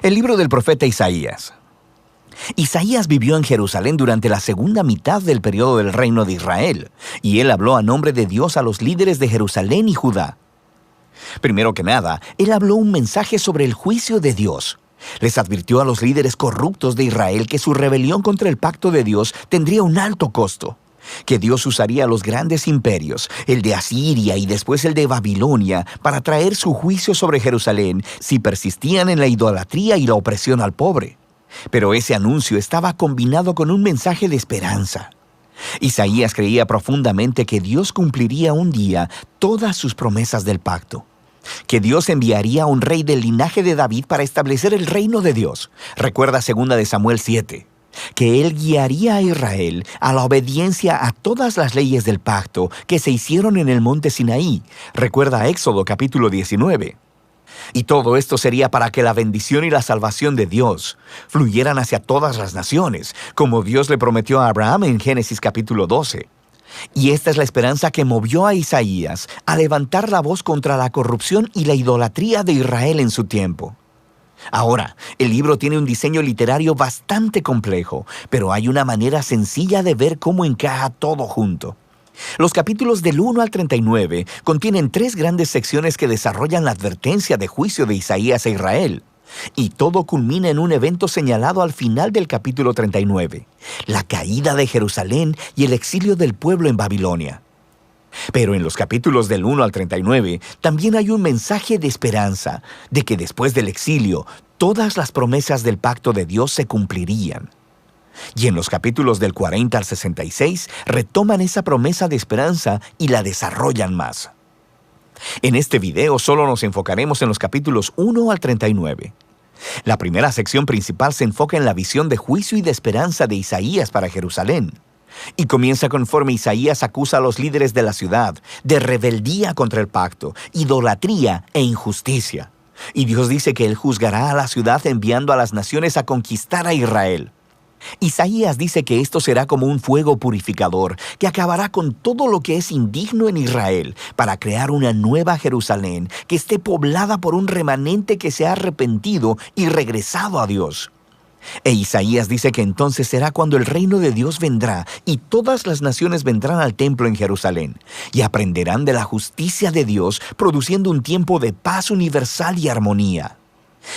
El libro del profeta Isaías. Isaías vivió en Jerusalén durante la segunda mitad del periodo del reino de Israel, y él habló a nombre de Dios a los líderes de Jerusalén y Judá. Primero que nada, él habló un mensaje sobre el juicio de Dios. Les advirtió a los líderes corruptos de Israel que su rebelión contra el pacto de Dios tendría un alto costo, que Dios usaría los grandes imperios, el de Asiria y después el de Babilonia, para traer su juicio sobre Jerusalén si persistían en la idolatría y la opresión al pobre. Pero ese anuncio estaba combinado con un mensaje de esperanza. Isaías creía profundamente que Dios cumpliría un día todas sus promesas del pacto, que Dios enviaría a un rey del linaje de David para establecer el reino de Dios. Recuerda 2 de Samuel 7. Que él guiaría a Israel a la obediencia a todas las leyes del pacto que se hicieron en el monte Sinaí. Recuerda Éxodo capítulo 19. Y todo esto sería para que la bendición y la salvación de Dios fluyeran hacia todas las naciones, como Dios le prometió a Abraham en Génesis capítulo 12. Y esta es la esperanza que movió a Isaías a levantar la voz contra la corrupción y la idolatría de Israel en su tiempo. Ahora, el libro tiene un diseño literario bastante complejo, pero hay una manera sencilla de ver cómo encaja todo junto. Los capítulos del 1 al 39 contienen 3 grandes secciones que desarrollan la advertencia de juicio de Isaías a Israel. Y todo culmina en un evento señalado al final del capítulo 39, la caída de Jerusalén y el exilio del pueblo en Babilonia. Pero en los capítulos del 1 al 39 también hay un mensaje de esperanza, de que después del exilio, todas las promesas del pacto de Dios se cumplirían. Y en los capítulos del 40 al 66 retoman esa promesa de esperanza y la desarrollan más. En este video solo nos enfocaremos en los capítulos 1 al 39. La primera sección principal se enfoca en la visión de juicio y de esperanza de Isaías para Jerusalén. Y comienza conforme Isaías acusa a los líderes de la ciudad de rebeldía contra el pacto, idolatría e injusticia. Y Dios dice que Él juzgará a la ciudad enviando a las naciones a conquistar a Israel. Isaías dice que esto será como un fuego purificador que acabará con todo lo que es indigno en Israel para crear una nueva Jerusalén que esté poblada por un remanente que se ha arrepentido y regresado a Dios. E Isaías dice que entonces será cuando el reino de Dios vendrá y todas las naciones vendrán al templo en Jerusalén y aprenderán de la justicia de Dios, produciendo un tiempo de paz universal y armonía.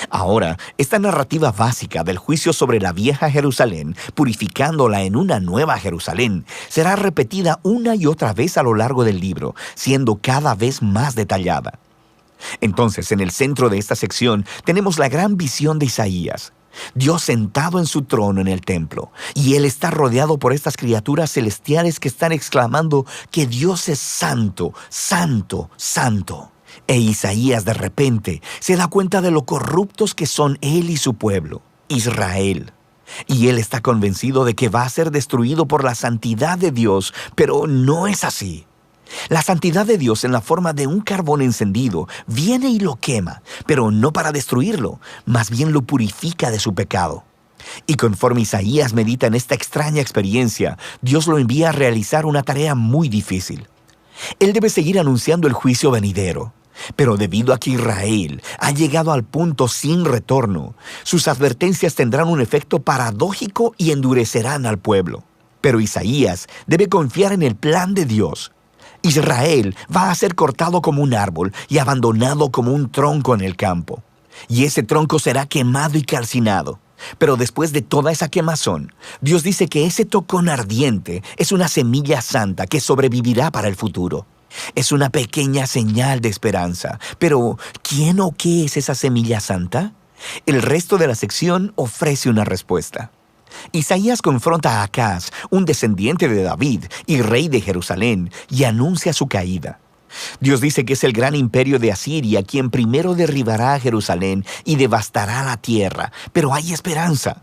Ahora, esta narrativa básica del juicio sobre la vieja Jerusalén, purificándola en una nueva Jerusalén, será repetida una y otra vez a lo largo del libro, siendo cada vez más detallada. Entonces, en el centro de esta sección tenemos la gran visión de Isaías. Dios sentado en su trono en el templo, y Él está rodeado por estas criaturas celestiales que están exclamando que Dios es santo, santo, santo. E Isaías de repente se da cuenta de lo corruptos que son él y su pueblo, Israel. Y él está convencido de que va a ser destruido por la santidad de Dios, pero no es así. La santidad de Dios en la forma de un carbón encendido viene y lo quema, pero no para destruirlo, más bien lo purifica de su pecado. Y conforme Isaías medita en esta extraña experiencia, Dios lo envía a realizar una tarea muy difícil. Él debe seguir anunciando el juicio venidero. Pero debido a que Israel ha llegado al punto sin retorno, sus advertencias tendrán un efecto paradójico y endurecerán al pueblo. Pero Isaías debe confiar en el plan de Dios. Israel va a ser cortado como un árbol y abandonado como un tronco en el campo. Y ese tronco será quemado y calcinado. Pero después de toda esa quemazón, Dios dice que ese tocón ardiente es una semilla santa que sobrevivirá para el futuro. Es una pequeña señal de esperanza. Pero, ¿quién o qué es esa semilla santa? El resto de la sección ofrece una respuesta. Isaías confronta a Acaz, un descendiente de David y rey de Jerusalén, y anuncia su caída. Dios dice que es el gran imperio de Asiria quien primero derribará a Jerusalén y devastará la tierra, pero hay esperanza.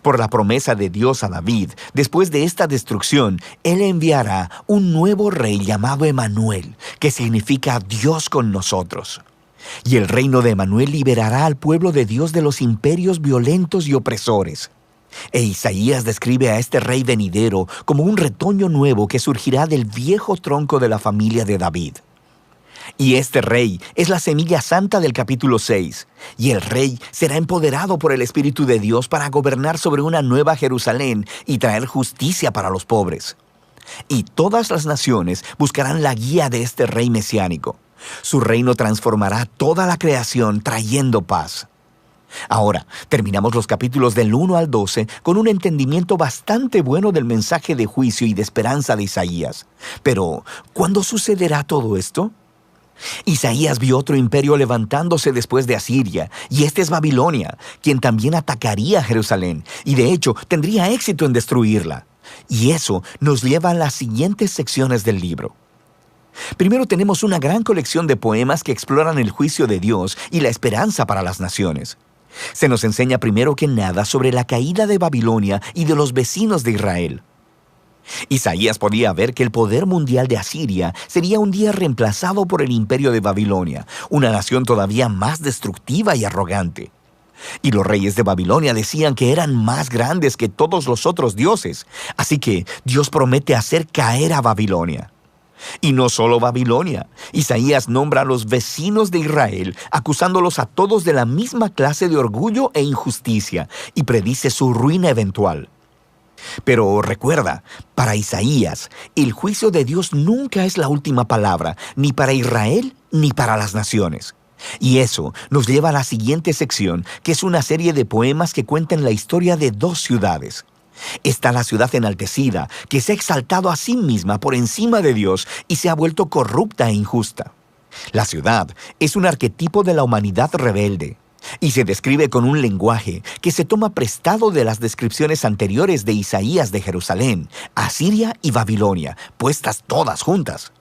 Por la promesa de Dios a David, después de esta destrucción, Él enviará un nuevo rey llamado Emanuel, que significa Dios con nosotros. Y el reino de Emanuel liberará al pueblo de Dios de los imperios violentos y opresores. E Isaías describe a este rey venidero como un retoño nuevo que surgirá del viejo tronco de la familia de David. Y este rey es la semilla santa del capítulo 6. Y el rey será empoderado por el Espíritu de Dios para gobernar sobre una nueva Jerusalén y traer justicia para los pobres. Y todas las naciones buscarán la guía de este rey mesiánico. Su reino transformará toda la creación trayendo paz. Ahora, terminamos los capítulos del 1 al 12 con un entendimiento bastante bueno del mensaje de juicio y de esperanza de Isaías. Pero, ¿cuándo sucederá todo esto? Isaías vio otro imperio levantándose después de Asiria, y este es Babilonia, quien también atacaría a Jerusalén, y de hecho tendría éxito en destruirla. Y eso nos lleva a las siguientes secciones del libro. Primero tenemos una gran colección de poemas que exploran el juicio de Dios y la esperanza para las naciones. Se nos enseña primero que nada sobre la caída de Babilonia y de los vecinos de Israel. Isaías podía ver que el poder mundial de Asiria sería un día reemplazado por el imperio de Babilonia, una nación todavía más destructiva y arrogante. Y los reyes de Babilonia decían que eran más grandes que todos los otros dioses, así que Dios promete hacer caer a Babilonia. Y no solo Babilonia. Isaías nombra a los vecinos de Israel, acusándolos a todos de la misma clase de orgullo e injusticia, y predice su ruina eventual. Pero recuerda, para Isaías, el juicio de Dios nunca es la última palabra, ni para Israel ni para las naciones. Y eso nos lleva a la siguiente sección, que es una serie de poemas que cuentan la historia de dos ciudades. Está la ciudad enaltecida, que se ha exaltado a sí misma por encima de Dios y se ha vuelto corrupta e injusta. La ciudad es un arquetipo de la humanidad rebelde y se describe con un lenguaje que se toma prestado de las descripciones anteriores de Isaías de Jerusalén, Asiria y Babilonia, puestas todas juntas.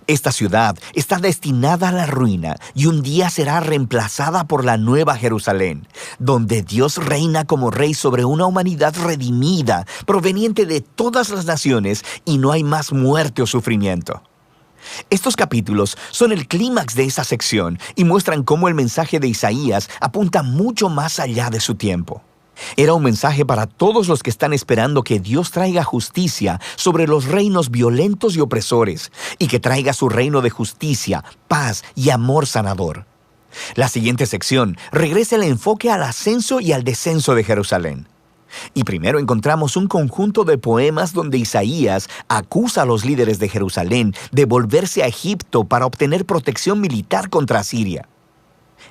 Esta ciudad está destinada a la ruina y un día será reemplazada por la nueva Jerusalén, donde Dios reina como rey sobre una humanidad redimida, proveniente de todas las naciones, y no hay más muerte o sufrimiento. Estos capítulos son el clímax de esa sección y muestran cómo el mensaje de Isaías apunta mucho más allá de su tiempo. Era un mensaje para todos los que están esperando que Dios traiga justicia sobre los reinos violentos y opresores, y que traiga su reino de justicia, paz y amor sanador. La siguiente sección regresa el enfoque al ascenso y al descenso de Jerusalén. Y primero encontramos un conjunto de poemas donde Isaías acusa a los líderes de Jerusalén de volverse a Egipto para obtener protección militar contra Asiria.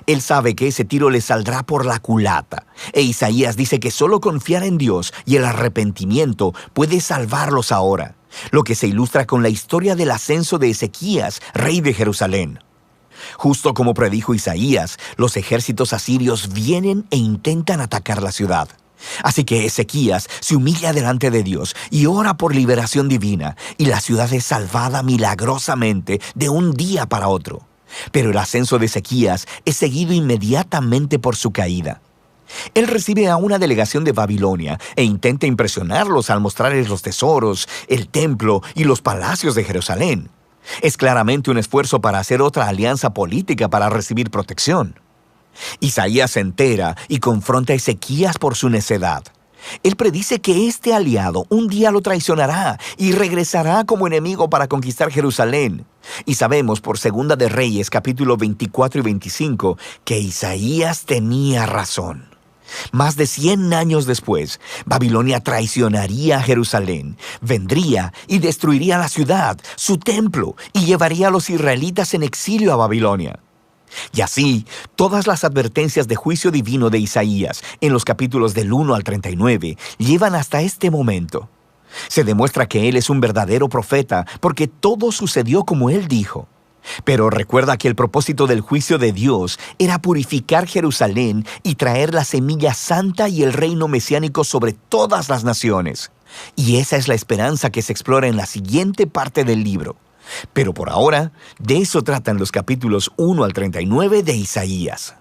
Él sabe que ese tiro le saldrá por la culata, e Isaías dice que solo confiar en Dios y el arrepentimiento puede salvarlos ahora, lo que se ilustra con la historia del ascenso de Ezequías, rey de Jerusalén. Justo como predijo Isaías, los ejércitos asirios vienen e intentan atacar la ciudad. Así que Ezequías se humilla delante de Dios y ora por liberación divina, y la ciudad es salvada milagrosamente de un día para otro. Pero el ascenso de Ezequías es seguido inmediatamente por su caída. Él recibe a una delegación de Babilonia e intenta impresionarlos al mostrarles los tesoros, el templo y los palacios de Jerusalén. Es claramente un esfuerzo para hacer otra alianza política para recibir protección. Isaías se entera y confronta a Ezequías por su necedad. Él predice que este aliado un día lo traicionará y regresará como enemigo para conquistar Jerusalén. Y sabemos por Segunda de Reyes, capítulo 24 y 25, que Isaías tenía razón. Más de 100 años después, Babilonia traicionaría a Jerusalén, vendría y destruiría la ciudad, su templo, y llevaría a los israelitas en exilio a Babilonia. Y así, todas las advertencias de juicio divino de Isaías, en los capítulos del 1 al 39, llevan hasta este momento. Se demuestra que él es un verdadero profeta, porque todo sucedió como él dijo. Pero recuerda que el propósito del juicio de Dios era purificar Jerusalén y traer la semilla santa y el reino mesiánico sobre todas las naciones. Y esa es la esperanza que se explora en la siguiente parte del libro. Pero por ahora, de eso tratan los capítulos 1 al 39 de Isaías.